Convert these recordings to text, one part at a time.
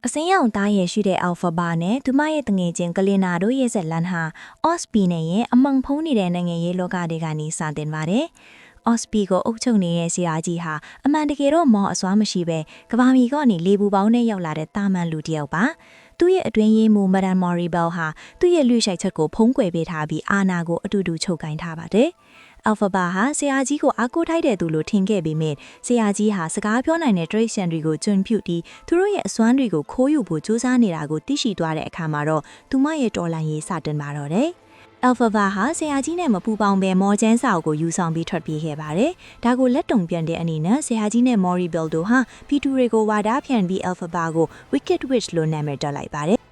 အစင်းရောင်သားရဲ့ရှိတဲ့ Alpha Bar နဲ့သူမရဲ့တငယ်ချင်းကလင်နာတို့ရဲ့ဇက်လန်ဟာ Osby နဲ့ရဲ့အမန်ဖုံးနေတဲ့နိုင်ငံရေးလောကတွေကနေစတင်ပါတယ်။ Osby ကိုအုပ်ချုပ်နေတဲ့ဆရာကြီးဟာအမှန်တကယ်တော့မော်အစွမ်းမရှိပဲကဘာမီကနေလေပူပေါင်းနဲ့ရောက်လာတဲ့တာမန်လူတစ်ယောက်ပါ။သူ့ရဲ့အတွင်းရေးမှူး Madame Moribel ဟာသူ့ရဲ့လူရှိုက်ချက်ကိုဖုံးကွယ်ပေးထားပြီးအာနာကိုအတူတူချုပ်ကိုင်းထားပါတယ်။ Alpha Bar ဟာဆရာကြီးကိုအားကိုးထိုက်တဲ့သူလို့ထင်ခဲ့ပေမဲ့ဆရာကြီးဟာစကားပြောနိုင်တဲ့ tradition တွေကိုကျွန်းဖြူပြီးသူတို့ရဲ့အစွမ်းတွေကိုခိုးယူဖို့ကြိုးစားနေတာကိုသိရှိသွားတဲ့အခါမှာတော့သူမရဲ့တော်လှန်ရေးစတင်လာတော့တယ်။ Alpha Bar ဟာဆရာကြီးနဲ့မပူပေါင်းပဲမော်ကျန်းစာအုပ်ကိုယူဆောင်ပြီးထွက်ပြေးခဲ့ပါတယ်။ဒါကိုလက်တုံပြန်တဲ့အနေနဲ့ဆရာကြီးနဲ့ Moribel တို့ဟာပီတူတွေကိုဝါဒဖြန့်ပြီး Alpha Bar ကို Wicked Witch လို့နာမည်တက်လိုက်ပါတယ်။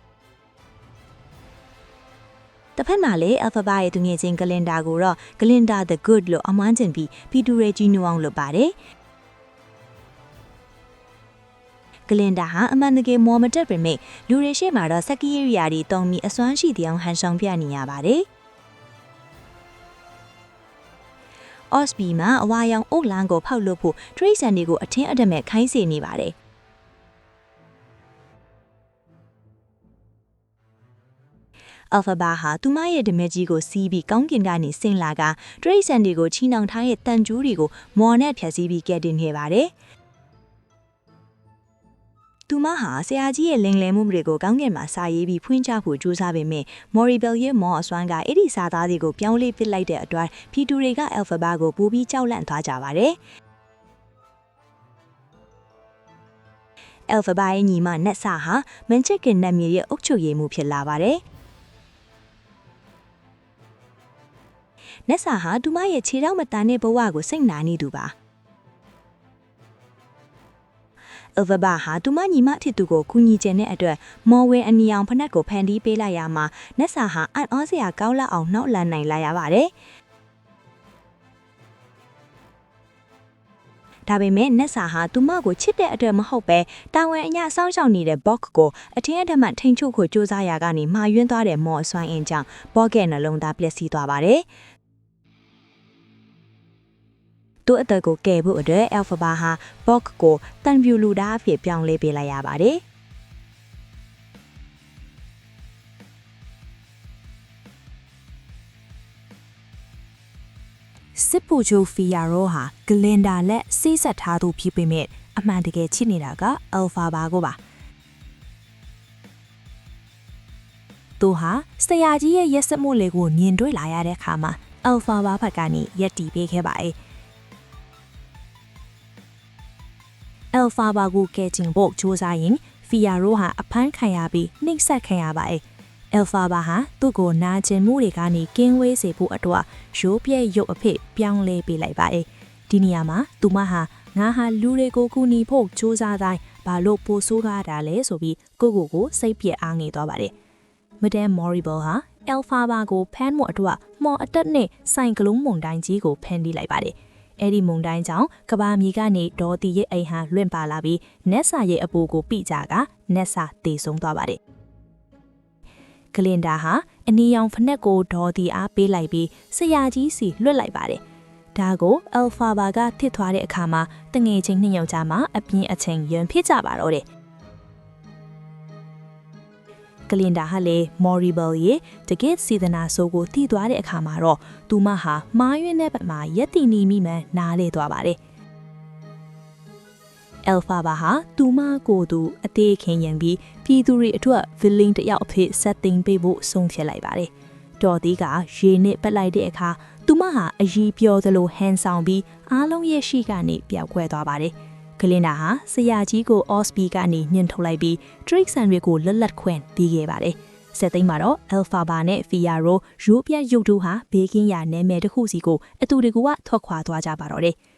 တစ်ဖက်မှာလည်း Alpha Bar ရဲ့သူငယ်ချင်း Glinda ကိုတော့ Glinda the Good လို့အမွှမ်းကျင်ပြီးပီတူတွေကြီးညိုအောင်လုပ်ပါတယ်။ Glinda ဟာအမှန်တကယ်မော်မတက်ပေမဲ့လူတွေရှေ့မှာတော့စက်ကီရီယာတွေတုံးပြီးအစွမ်းရှိတဲ့အောင်ဟန်ဆောင်ပြနေရပါတယ်။ Osby မှာအဝါရောင်အုတ်လန်းကိုဖောက်လို့ဖို့ Tracer တွေကိုအထင်းအဓမ္မခိုင်းစေနေပါတယ်။ Alpha Bar ဟာသူမရဲ့ဓမက်ကြီးကိုစီးပြီးကောင်းကင်ကနေဆင်းလာကတရိတ်ဆန်တွေကိုချီနှောင်ထားတဲ့တန်ကျိုးတွေကိုမော်နဲ့ဖြတ်စည်းပြီးကဲတင်ခဲ့ပါတယ်။သူမဟာဆရာကြီးရဲ့လင်လည်မှုတွေကိုကောင်းကင်မှာစာရေးပြီးဖွင့်ချဖို့ကြိုးစားပေမဲ့ Moribel ရဲ့မော်အစွမ်းကအဲ့ဒီစာသားတွေကိုပြောင်းလဲပစ်လိုက်တဲ့အတွက်ဖီတူတွေက Alpha Bar ကိုပိုပြီးကြောက်လန့်သွားကြပါတယ်။ Alpha Bar ရဲ့ညီမနက်ဆာဟာမန်ချက်ကင်နတ်မြေရဲ့အုပ်ချုပ်ရေးမှုဖြစ်လာပါတယ်။နက်ဆာဟာသူမရဲ့ခြေထောက်မတန်တဲ့ဘဝကိုစိတ်နာနေသူပါ။ Alpha Bar ဟာသူမညီမထစ်သူကိုကူညီချင်တဲ့အတွက်မော်ဝဲအနီအောင်ဖနက်ကိုဖန်တီးပေးလိုက်ရမှာနက်ဆာဟာအံ့ဩစရာကောင်းလောက်အောင်နှောက်လန့်နိုင်လာရပါတယ်။ဒါပေမဲ့နက်ဆာဟာသူမကိုချစ်တဲ့အတွက်မဟုတ်ပဲတာဝန်အညစောင့်ရှောက်နေတဲ့ Bock ကိုအထင်းအဓမ္မထိန်ချုပ်ကိုစူးစမ်းရာကနေမှာယွင်းသွားတဲ့မော်အစွမ်းအင်ကြောင့် Bock ရဲ့နှလုံးသားပျက်စီးသွားပါတယ်။သူ့အသက်ကိုကယ်ဖို့အတွက် Alpha Bar ဟာ Bock ကိုတန်ပြူလူသားအဖြစ်ပြောင်းလဲပေးလိုက်ရပါတယ်။စစ်ပူချိုဖီယာရောဟာ Glinda လက်စိတ်ဆက်ထားသူဖြစ်ပေမဲ့အမှန်တကယ်ချစ်နေတာက Alpha Bar ကိုပါသူဟာဆရာကြီးရဲ့ရက်စက်မှုလေးကိုမြင်တွေ့လာရတဲ့အခါမှာ Alpha Bar ဘက်ကနေရက်တီပေးခဲ့ပါတယ်Alpha Bar ကိုကဲတင်ဖို့ကြိုးစားရင်ဖီယာရိုဟာအဖမ်းခံရပြီးနှိပ်စက်ခံရပါတယ်။ Alpha Bar ဟာသူ့ကိုနာကျင်မှုတွေကနေကင်းဝေးစေဖို့အတွက်ရိုးပြဲရုပ်အဖြစ်ပြောင်းလဲပေးလိုက်ပါတယ်။ဒီနေရာမှာသူမဟာငါဟာလူတွေကိုကူညီဖို့ကြိုးစားတိုင်းဘာလို့ပိုဆိုးကားတာလဲဆိုပြီးကိုစိတ်ပြက်အားငယ်သွားပါတယ်။ Madame Moribel ဟာ Alpha Bar ကိုဖမ်းမှုအတွက်မော်အတက်နဲ့ဆိုင်ကလုံးမုန်တိုင်းကြီးကိုဖမ်းတီးလိုက်ပါတယ်။အဲ့ဒီမုန်တိုင်းကြောင့်ကဘာမီကနေဒေါ်တီရဲ့အိမ်ဟာလွင့်ပါလာပြီးနက်ဆာရဲ့အပူကိုပိကြကနက်ဆာတေဆုံးသွားပါတယ်။ဂလင်ဒါဟာအနီရောင်ဖနက်ကိုဒေါ်တီအားပေးလိုက်ပြီးဆရာကြီးစီလွတ်လိုက်ပါတယ်။ဒါကို Alpha Bar ကထစ်သွားတဲ့အခါမှာတငယ်ချင်းနှစ်ယောက်ကြားမှာအပြင်းအချိန်ရန်ဖြစ်ကြပါတော့တယ်။ကလင်ဒါဟာလေ Moribel ရဲ့တကယ့်စေတနာဆိုးကိုသိသွားတဲ့အခါမှာတော့သူမဟာမားရွင်းတဲ့ဘက်မှာရက်တီနီမိမှန်နားလေသွားပါတယ်။ Alpha Bar ဟာသူမကိုသူအသေးခင်ရင်ပြီးပြည်သူတွေအတွက် villain တယောက်အဖြစ်ဆက်သိမ်းပေးဖို့ဆုံးဖြတ်လိုက်ပါတယ်။တော်သေးကရေနစ်ပက်လိုက်တဲ့အခါသူမဟာအကြီးပြောသလိုဟန်ဆောင်ပြီးအားလုံးရဲ့ရှိကနေပျောက်ကွယ်သွားပါတယ်။ဂလင်ဒါဟာဆရာကြီးကို Osby ကနေညှဉ်းထုတ်လိုက်ပြီး Trixan တွေကိုလက်လက်ခွင့်ပေးခဲ့ပါတယ်။ဆက်သိမ်းမှာတော့ Alpha Bar နဲ့ Fiyaro ရိုးပြရုပ်တို့ဟာဘေးကင်းရာနယ်မြေတစ်ခုစီကိုအတူတကူထွက်ခွာသွားကြပါတော့တယ်။